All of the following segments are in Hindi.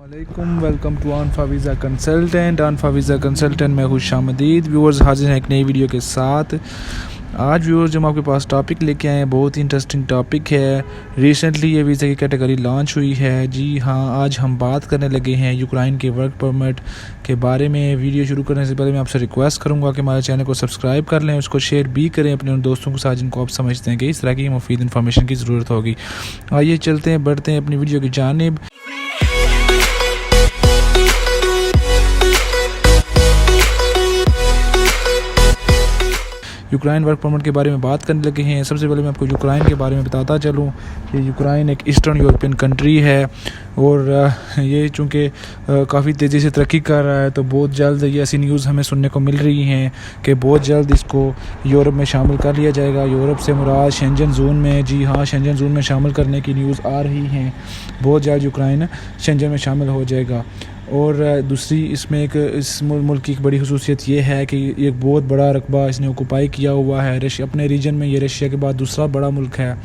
वालेकुम, welcome to Anfa visa consultant. Anfa visa consultant में खुशामदीद। व्यूअर्स हाजिर हैं एक नई वीडियो के साथ। आज व्यूअर्स जो हम आपके पास टॉपिक लेके आए हैं बहुत ही इंटरेस्टिंग टॉपिक है। रिसेंटली ये वीज़ा की कैटेगरी लॉन्च हुई है। जी हाँ, आज हम बात करने लगे हैं यूक्रेन के वर्क परमिट के बारे में। वीडियो शुरू करने से पहले मैं आपसे रिक्वेस्ट करूँगा कि हमारे चैनल को सब्सक्राइब कर लें, उसको शेयर भी करें अपने उन दोस्तों के साथ जिनको आप समझते हैं कि इस तरह की मुफीद इन्फॉर्मेशन की ज़रूरत होगी। आइए चलते हैं, बढ़ते हैं अपनी वीडियो की जानिब। यूक्रेन वर्क परमिट के बारे में बात करने लगे हैं। सबसे पहले मैं आपको यूक्रेन के बारे में बताता चलूँ कि यूक्रेन एक ईस्टर्न यूरोपियन कंट्री है और ये चूँकि काफ़ी तेज़ी से तरक्की कर रहा है, तो बहुत जल्द ये ऐसी न्यूज़ हमें सुनने को मिल रही हैं कि बहुत जल्द इसको यूरोप में शामिल कर लिया जाएगा। यूरोप से मुराद शेंजन जोन में, जी हाँ, शेंजन जोन में शामिल करने की न्यूज़ आ रही हैं। बहुत जल्द यूक्रेन शेंजन में शामिल हो जाएगा। और दूसरी इसमें इस मुल्क की एक बड़ी खसूसियत ये है कि एक बहुत बड़ा रकबा इसने ऑक्यूपाई किया हुआ है अपने रीजन में। ये रशिया के बाद दूसरा बड़ा मुल्क है।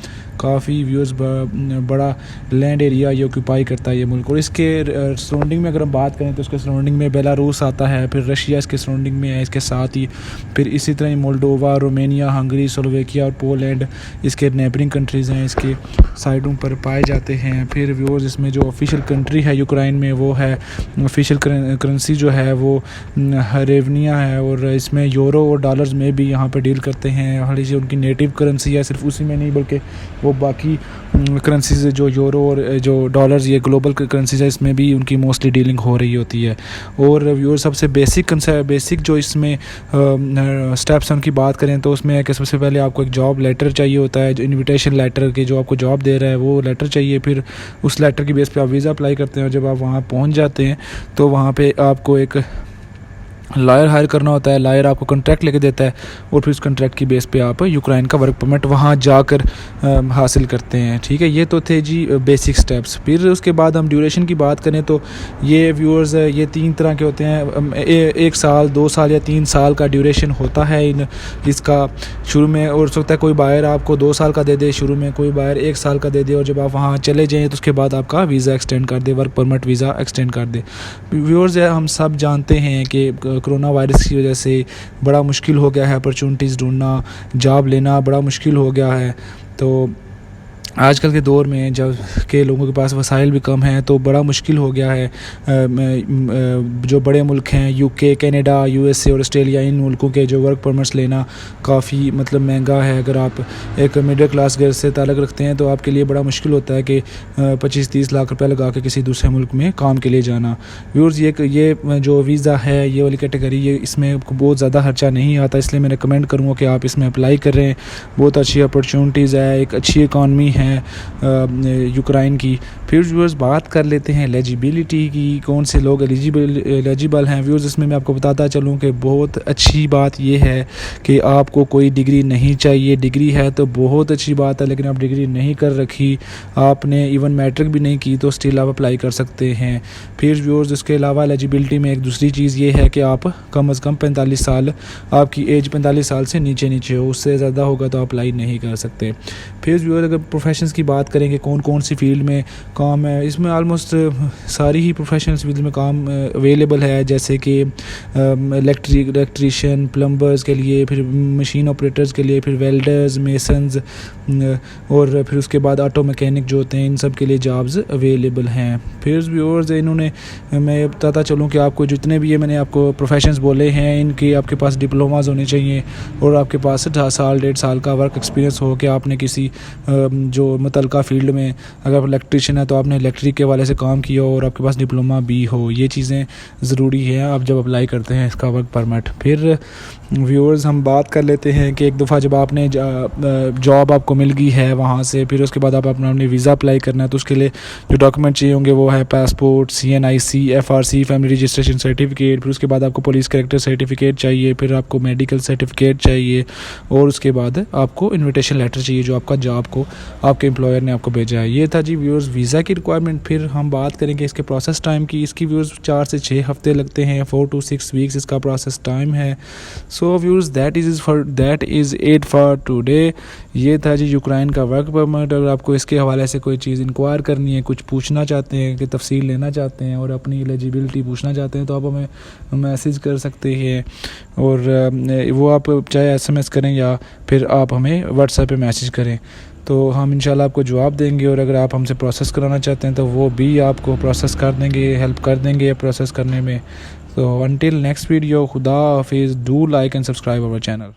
काफ़ी व्यूज़ बड़ा लैंड एरिया ये ऑक्यूपाई करता है ये मुल्क। और इसके सराउंडिंग में अगर हम बात करें तो इसके सराउंडिंग में बेलारूस आता है, फिर रशिया इसके सराउंडिंग में है इसके साथ ही, फिर इसी तरह ही मोल्डोवा, रोमेनिया, हंगरी, स्लोवेकिया और पोलैंड इसके नेबरिंग कंट्रीज़ हैं, इसके साइडों पर पाए जाते हैं। फिर व्यूज़ इसमें जो ऑफिशियल कंट्री है यूक्रेन में वो है, ऑफिशियल करेंसी जो है वो हरेवनिया है। और इसमें यूरो और डॉलर्स में भी यहाँ पर डील करते हैं। हालांकि उनकी नेटिव करेंसी है, सिर्फ उसी में नहीं बल्कि वो बाकी करेंसीज जो यूरो और जो डॉलर्स ये ग्लोबल करेंसीज है इसमें भी उनकी मोस्टली डीलिंग हो रही होती है। और व्यूअर सबसे बेसिक जो इसमें स्टेप्स उनकी बात करें तो उसमें है कि सबसे पहले आपको एक जॉब लेटर चाहिए होता है, जो इनविटेशन लेटर के जो आपको जॉब दे रहा है वो लेटर चाहिए। फिर उस लेटर की बेस पे आप वीज़ा अप्लाई करते हैं और जब आप वहाँ पहुँच जाते हैं तो वहाँ पे आपको एक लॉयर हायर करना होता है। लॉयर आपको कॉन्ट्रैक्ट लेके देता है और फिर उस कॉन्ट्रैक्ट की बेस पे आप यूक्रेन का वर्क परमिट वहाँ जाकर हासिल करते हैं। ठीक है, ये तो थे जी बेसिक स्टेप्स। फिर उसके बाद हम ड्यूरेशन की बात करें तो ये व्यूअर्स ये 3 तरह के होते हैं। 1 साल, 2 साल या 3 साल का ड्यूरेशन होता है इसका शुरू में। और हो सकता है कोई बायर आपको 2 साल का दे दे शुरू में, कोई बायर 1 साल का दे दे और जब आप वहाँ चले जाएँ तो उसके बाद आपका वीज़ा एक्सटेंड कर दे, वर्क परमिट वीज़ा एक्सटेंड कर दे। व्यूअर्स हम सब जानते हैं कि कोरोना वायरस की वजह से बड़ा मुश्किल हो गया है, अपॉर्चुनिटीज़ ढूंढना, जॉब लेना बड़ा मुश्किल हो गया है। तो आजकल के दौर में जब के लोगों के पास वसाइल भी कम हैं तो बड़ा मुश्किल हो गया है। जो बड़े मुल्क हैं यूके, कनाडा, यूएसए और ऑस्ट्रेलिया, इन मुल्कों के जो वर्क परमिट्स लेना काफ़ी महंगा है। अगर आप एक मिडिल क्लास घर से ताल्लुक़ रखते हैं तो आपके लिए बड़ा मुश्किल होता है कि 25-30 लाख रुपए लगा के किसी दूसरे मुल्क में काम के लिए जाना। व्यूअर्स ये जो वीज़ा है ये वाली कैटेगरी, ये इसमें बहुत ज़्यादा खर्चा नहीं आता, इसलिए मैं रिकमेंड करूँगा कि आप इसमें अप्लाई करें। बहुत अच्छी अपॉर्चुनिटीज़ है, एक अच्छी इकॉनमी है यूक्रेन की। फिर व्यूअर्स बात कर लेते हैं एलिजिबिलिटी की, कौन से लोग एलिजिबल हैं। व्यूअर्स इसमें मैं आपको बताता चलूँ कि बहुत अच्छी बात यह है कि आपको कोई डिग्री नहीं चाहिए। डिग्री है तो बहुत अच्छी बात है, लेकिन आप डिग्री नहीं कर रखी, आपने इवन मैट्रिक भी नहीं की तो स्टिल आप अप्लाई कर सकते हैं। फिर व्यूअर्स इसके अलावा एलिजिबिलिटी में एक दूसरी चीज़ ये है कि आप कम अज़ कम 45 साल, आपकी एज 45 साल से नीचे हो, उससे ज़्यादा होगा तो अप्लाई नहीं कर सकते। फिर व्यूअर्स अगर प्रोफेशंस की बात करेंगे कौन सी फील्ड में काम है, इसमें ऑलमोस्ट सारी ही प्रोफेशनल फील्ड में काम अवेलेबल है, जैसे कि इलेक्ट्रीशियन, प्लम्बर्स के लिए, फिर मशीन ऑपरेटर्स के लिए, फिर वेल्डर्स, मेसन्स और फिर उसके बाद ऑटो मैकेनिक जो होते हैं, इन सब के लिए जॉब्स अवेलेबल हैं। फिर व्यूअर्स इन्होंने मैं बताता चलूँ कि आपको जितने भी ये मैंने आपको प्रोफेशंस बोले हैं इनके आपके पास डिप्लोमाज होने चाहिए और आपके पास 1.5 साल का वर्क एक्सपीरियंस हो कि आपने किसी जो मुतलका फील्ड में, अगर इलेक्ट्रीशियन है तो आपने इलेक्ट्रिक के वाले से काम किया हो और आपके पास डिप्लोमा भी हो। ये चीज़ें ज़रूरी हैं आप जब अप्लाई करते हैं इसका वर्क परमिट। फिर व्यूअर्स हम बात कर लेते हैं कि एक दफ़ा जब आपने जॉब आपको मिल गई है वहाँ से, फिर उसके बाद आप अपने वीज़ा अप्लाई करना है तो उसके लिए जो डॉक्यूमेंट चाहिए होंगे वो है passport, CNIC, FRC, family registration certificate. फिर उसके बाद आपको पुलिस कैरेक्टर सर्टिफिकेट चाहिए, फिर आपको मेडिकल सर्टिफिकेट चाहिए और उसके बाद आपको इन्विटेशन लेटर चाहिए जो आपका जॉब को आपके एम्प्लॉयर ने आपको भेजा है। ये था जी व्यूअर्स वीज़ा की रिक्वायरमेंट। फिर हम बात करेंगे इसके प्रोसेस टाइम की। इसकी व्यूअर्स 4 से 6 हफ्ते लगते हैं, 4 to 6 वीक्स इसका प्रोसेस टाइम है। So viewers that is it for today. ये था जी यूक्रेन का वर्क परमिट। अगर आपको इसके हवाले से कोई चीज़ इंक्वायर करनी है, कुछ पूछना चाहते हैं, कि तफसील लेना चाहते हैं और अपनी एलिजिबिलिटी पूछना चाहते हैं, तो आप हमें मैसेज कर सकते हैं। और वो आप चाहे SMS करें या फिर आप हमें व्हाट्सएप पे मैसेज करें, तो हम इंशाल्लाह आपको जवाब देंगे। और अगर आप हमसे प्रोसेस कराना चाहते हैं तो वो भी आपको प्रोसेस कर देंगे, हेल्प कर देंगे प्रोसेस करने में। तो अंटिल नेक्स्ट वीडियो, खुदा हाफिज़। Do like and subscribe our channel.